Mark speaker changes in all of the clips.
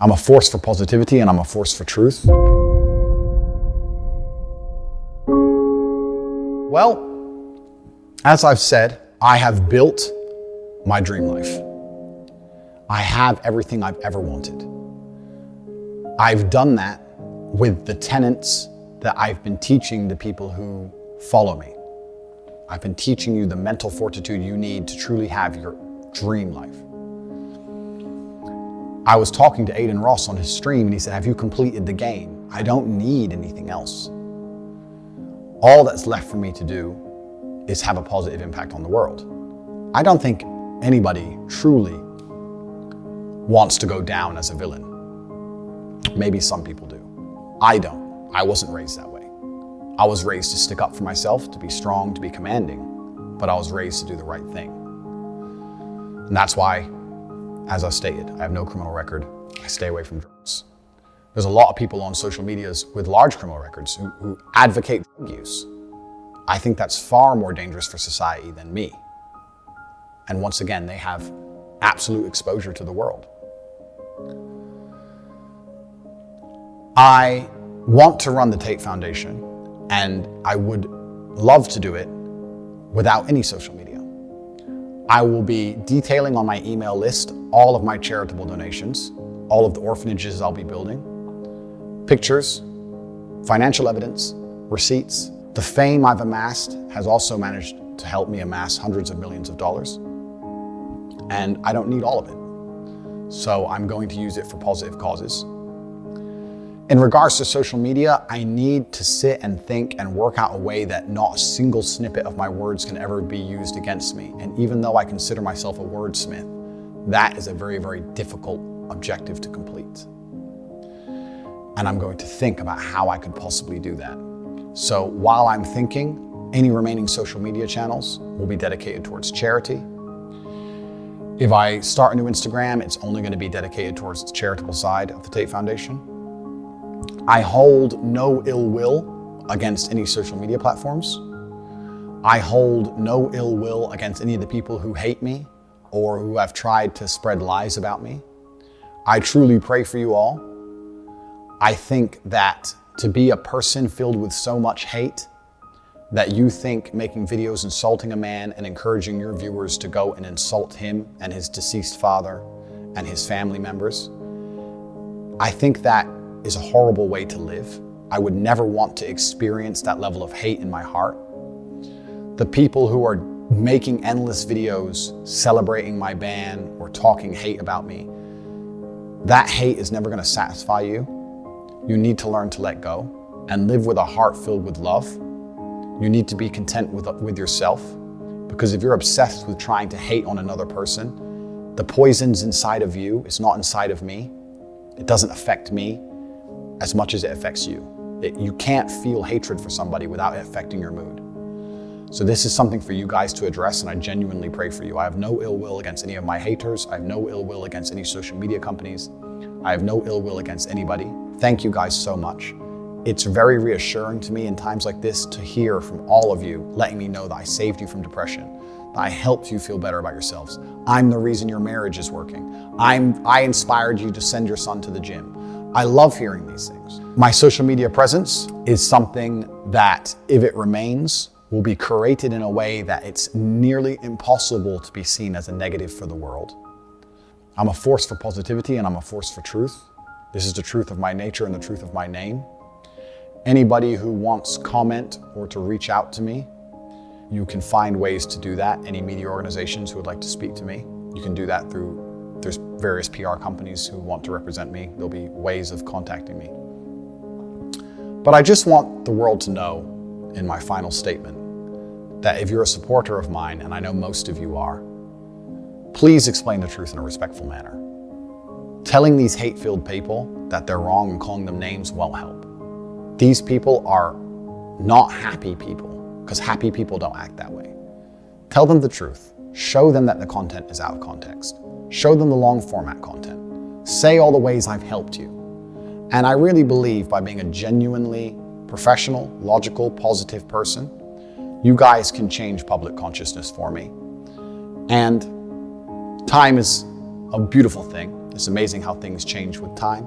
Speaker 1: I'm a force for positivity and I'm a force for truth. Well, as I've said, I have built my dream life. I have everything I've ever wanted. I've done that with the tenets that I've been teaching the people who follow me. I've been teaching you the mental fortitude you need to truly have your dream life. I was talking to Aiden Ross on his stream and he said, have you completed the game? I don't need anything else. All that's left for me to do is have a positive impact on the world. I don't think anybody truly wants to go down as a villain. Maybe some people do. I don't. I wasn't raised that way. I was raised to stick up for myself, to be strong, to be commanding, but I was raised to do the right thing. And that's why, as I stated, I have no criminal record. I stay away from drugs. There's a lot of people on social medias with large criminal records who advocate drug use. I think that's far more dangerous for society than me. And once again, they have absolute exposure to the world. I want to run the Tate Foundation, and I would love to do it without any social media. I will be detailing on my email list all of my charitable donations, all of the orphanages I'll be building, pictures, financial evidence, receipts. The fame I've amassed has also managed to help me amass hundreds of millions of dollars, and I don't need all of it. So I'm going to use it for positive causes. In regards to social media, I need to sit and think and work out a way that not a single snippet of my words can ever be used against me. And even though I consider myself a wordsmith, that is a very, very difficult objective to complete. And I'm going to think about how I could possibly do that. So while I'm thinking, any remaining social media channels will be dedicated towards charity. If I start a new Instagram, it's only going to be dedicated towards the charitable side of the Tate Foundation. I hold no ill will against any social media platforms. I hold no ill will against any of the people who hate me or who have tried to spread lies about me. I truly pray for you all. I think that to be a person filled with so much hate that you think making videos insulting a man and encouraging your viewers to go and insult him and his deceased father and his family members, I think that is a horrible way to live. I would never want to experience that level of hate in my heart. The people who are making endless videos celebrating my ban or talking hate about me, that hate is never going to satisfy you. You need to learn to let go and live with a heart filled with love. You need to be content with yourself, because if you're obsessed with trying to hate on another person, the poison's inside of you. It's not inside of me. It doesn't affect me as much as it affects you. You can't feel hatred for somebody without it affecting your mood. So this is something for you guys to address, and I genuinely pray for you. I have no ill will against any of my haters. I have no ill will against any social media companies. I have no ill will against anybody. Thank you guys so much. It's very reassuring to me in times like this to hear from all of you, letting me know that I saved you from depression, that I helped you feel better about yourselves. I'm the reason your marriage is working. I inspired you to send your son to the gym. I love hearing these things. My social media presence is something that, if it remains, will be curated in a way that it's nearly impossible to be seen as a negative for the world. I'm a force for positivity and I'm a force for truth. This is the truth of my nature and the truth of my name. Anybody who wants comment or to reach out to me, you can find ways to do that. Any media organizations who would like to speak to me, you can do that through, there's various PR companies who want to represent me. There'll be ways of contacting me. But I just want the world to know in my final statement that if you're a supporter of mine, and I know most of you are, please explain the truth in a respectful manner. Telling these hate-filled people that they're wrong and calling them names won't help. These people are not happy people, because happy people don't act that way. Tell them the truth. Show them that the content is out of context. Show them the long format content. Say all the ways I've helped you. And I really believe by being a genuinely professional, logical, positive person, you guys can change public consciousness for me. And time is a beautiful thing. It's amazing how things change with time.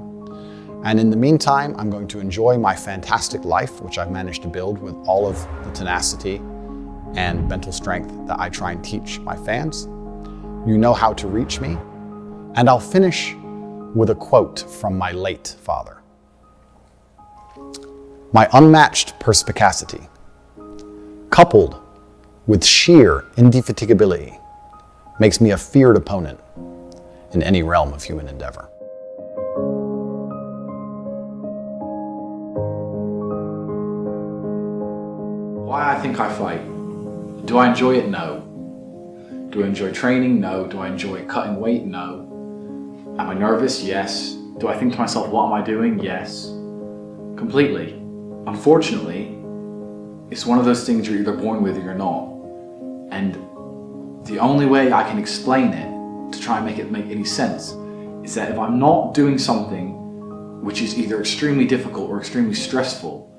Speaker 1: And in the meantime, I'm going to enjoy my fantastic life, which I've managed to build with all of the tenacity and mental strength that I try and teach my fans. You know how to reach me. And I'll finish with a quote from my late father. My unmatched perspicacity, coupled with sheer indefatigability, makes me a feared opponent in any realm of human endeavor.
Speaker 2: Why I think I fight. Do I enjoy it? No. Do I enjoy training? No. Do I enjoy cutting weight? No. Am I nervous? Yes. Do I think to myself, what am I doing? Yes. Completely. Unfortunately, it's one of those things you're either born with or you're not. And the only way I can explain it, to try and make it make any sense, is that if I'm not doing something which is either extremely difficult or extremely stressful,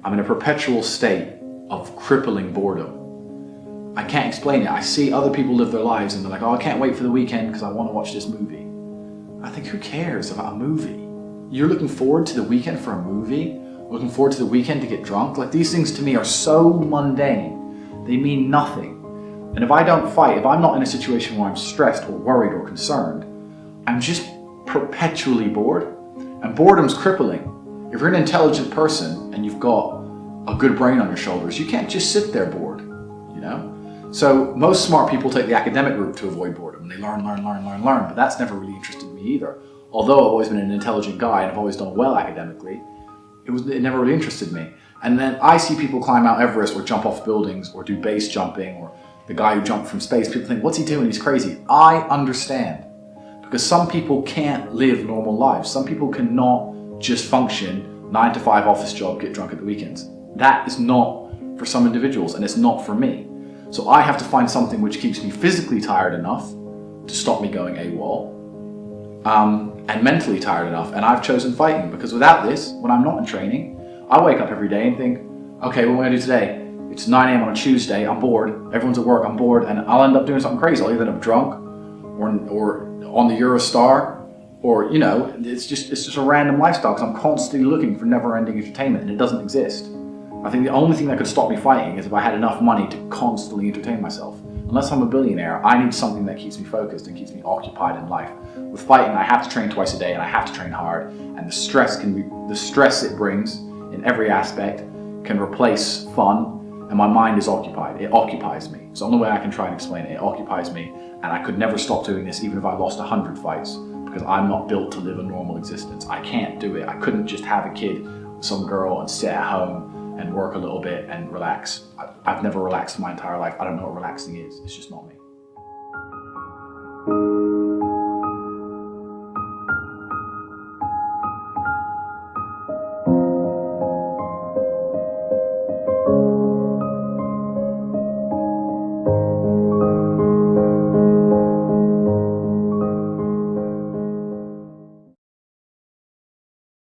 Speaker 2: I'm in a perpetual state of crippling boredom. I can't explain it. I see other people live their lives and they're like, oh, I can't wait for the weekend because I want to watch this movie. I think, who cares about a movie? You're looking forward to the weekend for a movie? Looking forward to the weekend to get drunk? Like, these things to me are so mundane. They mean nothing. And if I don't fight, if I'm not in a situation where I'm stressed or worried or concerned, I'm just perpetually bored. And boredom's crippling. If you're an intelligent person and you've got a good brain on your shoulders, you can't just sit there bored, you know? So most smart people take the academic route to avoid boredom. They learn, but that's never really interested me either. Although I've always been an intelligent guy and I've always done well academically, it never really interested me. And then I see people climb Mount Everest or jump off buildings or do base jumping, or the guy who jumped from space. People think, what's he doing? He's crazy. I understand. Because some people can't live normal lives. Some people cannot just function 9 to 5 office job, get drunk at the weekends. That is not for some individuals, and it's not for me. So I have to find something which keeps me physically tired enough to stop me going AWOL, and mentally tired enough. And I've chosen fighting, because without this, when I'm not in training, I wake up every day and think, okay, what am I gonna do today? It's 9 a.m. on a Tuesday, I'm bored, everyone's at work, I'm bored, and I'll end up doing something crazy. I'll either end up drunk, or on the Eurostar, or, you know, it's just a random lifestyle, because I'm constantly looking for never-ending entertainment, and it doesn't exist. I think the only thing that could stop me fighting is if I had enough money to constantly entertain myself. Unless I'm a billionaire, I need something that keeps me focused and keeps me occupied in life. With fighting, I have to train twice a day, and I have to train hard, and the stress it brings in every aspect can replace fun, and my mind is occupied. It occupies me. It's the only way I can try and explain it. It occupies me, and I could never stop doing this even if I lost 100 fights, because I'm not built to live a normal existence. I can't do it. I couldn't just have a kid with some girl and sit at home and work a little bit and relax. I've never relaxed my entire life. I don't know what relaxing is. It's just not me.